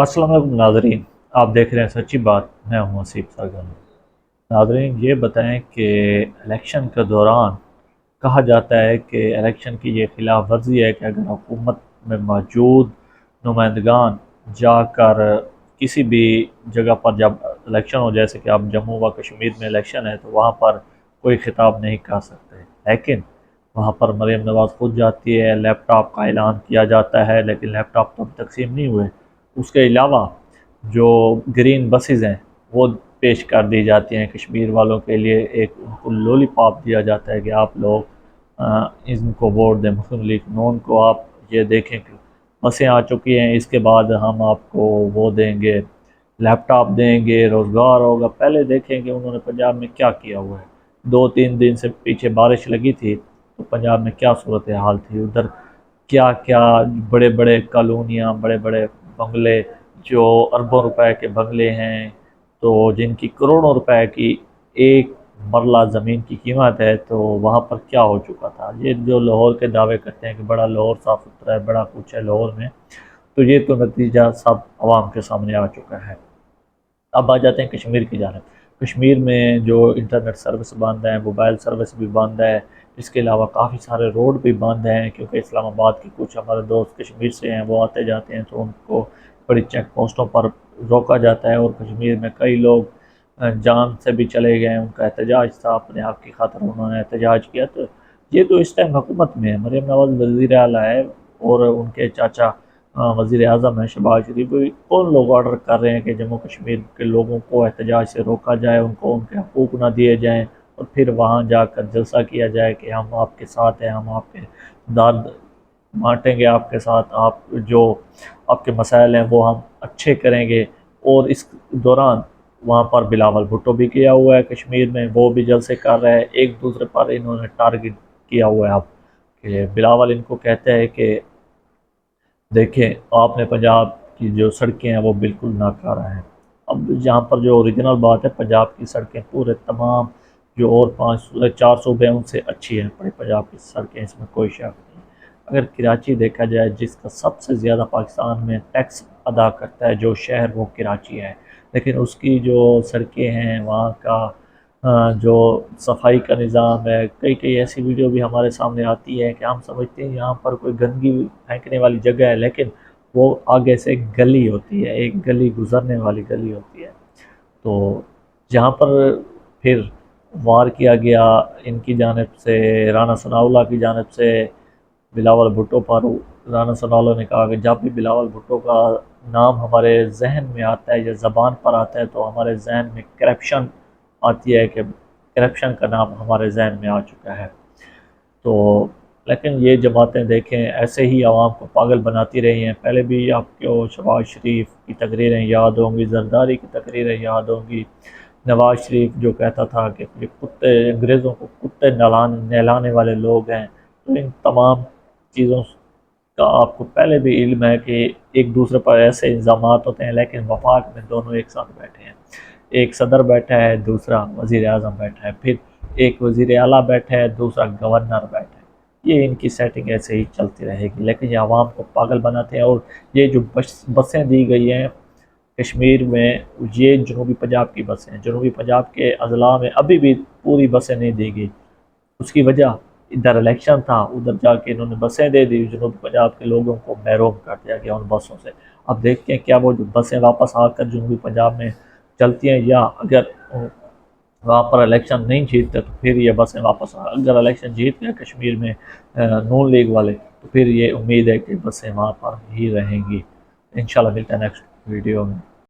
अस्सलाम वालेकुम नाजरीन, आप देख रहे हैं सच्ची बात। मैं हूं हसीब सरगम। नाजरीन, ये बताएं कि इलेक्शन के दौरान कहा जाता है कि इलेक्शन की ये खिलाफ वर्जी है कि अगर हुकूमत में मौजूद नुमाइंदगान जाकर किसी भी जगह पर जब इलेक्शन हो, जैसे कि अब जम्मू व कश्मीर में इलेक्शन है, तो वहाँ पर कोई खिताब नहीं कर सकते। लेकिन वहाँ पर मरीम नवाज़ खुद जाती है, लैपटॉप का ऐलान किया जाता है, लेकिन लैपटॉप तो अब तकसीम नहीं हुए। उसके अलावा जो ग्रीन बसेस हैं वो पेश कर दी जाती हैं कश्मीर वालों के लिए। एक उनको लॉलीपॉप दिया जाता है कि आप लोग इनको वोट दें, मुस्लिम लीग नून को। आप ये देखें कि बसें आ चुकी हैं, इसके बाद हम आपको वो देंगे, लैपटॉप देंगे, रोज़गार होगा। पहले देखें कि उन्होंने पंजाब में क्या किया हुआ है। 2-3 दिन से पीछे बारिश लगी थी तो पंजाब में क्या सूरत हाल थी उधर, क्या क्या बड़े बड़े कॉलोनियाँ, बड़े बड़े बंगले, जो अरबों रुपए के बंगले हैं, तो जिनकी करोड़ों रुपए की एक मरला ज़मीन की कीमत है, तो वहाँ पर क्या हो चुका था। ये जो लाहौर के दावे करते हैं कि बड़ा लाहौर साफ़ सुथरा है, बड़ा कुछ है लाहौर में, तो ये तो नतीजा सब आवाम के सामने आ चुका है। अब आ जाते हैं कश्मीर की जानब। कश्मीर में जो इंटरनेट सर्विस बंद है, मोबाइल सर्विस भी बंद है, इसके अलावा काफ़ी सारे रोड भी बंद हैं, क्योंकि इस्लामाबाद के कुछ हमारे दोस्त कश्मीर से हैं, वो आते जाते हैं तो उनको बड़ी चेक पोस्टों पर रोका जाता है। और कश्मीर में कई लोग जान से भी चले गए। उनका एहतजाज था, अपने आप की खातिर उन्होंने एहतजाज किया। तो ये तो इस टाइम हुकूमत में है, मरीम नवाज़ वज़ीर आला है और उनके चाचा वज़ीर आज़म है शहबाज शरीफ। कौन लोग ऑर्डर कर रहे हैं कि जम्मू कश्मीर के लोगों को एहतजाज से रोका जाए, उनको उनके हकूक़ ना दिए जाएँ, और फिर वहाँ जाकर जलसा किया जाए कि हम आपके साथ हैं, हम आपके दर्द बांटेंगे आपके साथ, आप जो आपके मसाइल हैं वो हम अच्छे करेंगे। और इस दौरान वहाँ पर बिलावल भुट्टो भी किया हुआ है कश्मीर में, वो भी जलसे कर रहे हैं। एक दूसरे पर इन्होंने टारगेट किया हुआ है। अब कि बिलावल इनको कहते हैं कि देखें, आपने पंजाब की जो सड़कें हैं वो बिल्कुल नाकारा हैं। अब यहाँ पर जो ओरिजिनल बात है, पंजाब की सड़कें पूरे तमाम जो और 5-4 सूबे हैं उनसे अच्छी हैं पूरे पंजाब की सड़कें, इसमें कोई शक नहीं। अगर कराची देखा जाए, जिसका सबसे ज़्यादा पाकिस्तान में टैक्स अदा करता है जो शहर, वो कराची है, लेकिन उसकी जो सड़कें हैं वहाँ का जो सफाई का निज़ाम है, कई कई ऐसी वीडियो भी हमारे सामने आती है कि हम समझते हैं यहाँ पर कोई गंदगी फेंकने वाली जगह है, लेकिन वो आगे से एक गली होती है, एक गली गुजरने वाली गली होती है। तो जहाँ पर फिर वार किया गया इनकी जानिब से, राना सनाउल्लाह की जानिब से बिलावल भुट्टो पर। राना सनाउल्लाह ने कहा कि जब भी बिलावल भुट्टो का नाम हमारे जहन में आता है या ज़बान पर आता है तो हमारे जहन में करप्शन आती है, कि करप्शन का नाम हमारे जहन में आ चुका है। तो लेकिन ये जमातें देखें ऐसे ही आवाम को पागल बनाती रही हैं। पहले भी आपको शहबाज शरीफ की तकरीरें याद होंगी, जरदारी की तकरीरें याद होंगी। नवाज शरीफ जो कहता था कि ये कुत्ते, अंग्रेज़ों को कुत्ते नहलाने वाले लोग हैं। तो इन तमाम चीज़ों का आपको पहले भी इल्म है कि एक दूसरे पर ऐसे इल्ज़ामात होते हैं, लेकिन वफाक में दोनों एक साथ बैठे हैं। एक सदर बैठा है, दूसरा वज़ीर आज़म बैठा है, फिर एक वज़ीर आला बैठा है, दूसरा गवर्नर बैठा है। ये इनकी सेटिंग ऐसे ही चलती रहेगी, लेकिन ये आवाम को पागल बनाते हैं। और ये जो बसें दी गई हैं कश्मीर में, ये जनूबी पंजाब की बसें हैं। जनूबी पंजाब के अजला में अभी भी पूरी बसें नहीं दी गई। उसकी वजह, इधर इलेक्शन था, उधर जाके इन्होंने बसें दे दी, जनूबी पंजाब के लोगों को महरूम कर दिया गया उन बसों से। अब देखते हैं क्या वो जो बसें वापस आकर जनूबी पंजाब में चलती हैं, या अगर वहाँ पर इलेक्शन नहीं जीतते तो फिर ये बसें वापस अगर इलेक्शन जीत गए कश्मीर में नून लीग वाले, तो फिर ये उम्मीद है कि बसें वहाँ पर ही रहेंगी। इंशाल्लाह मिलते हैं नेक्स्ट वीडियो में।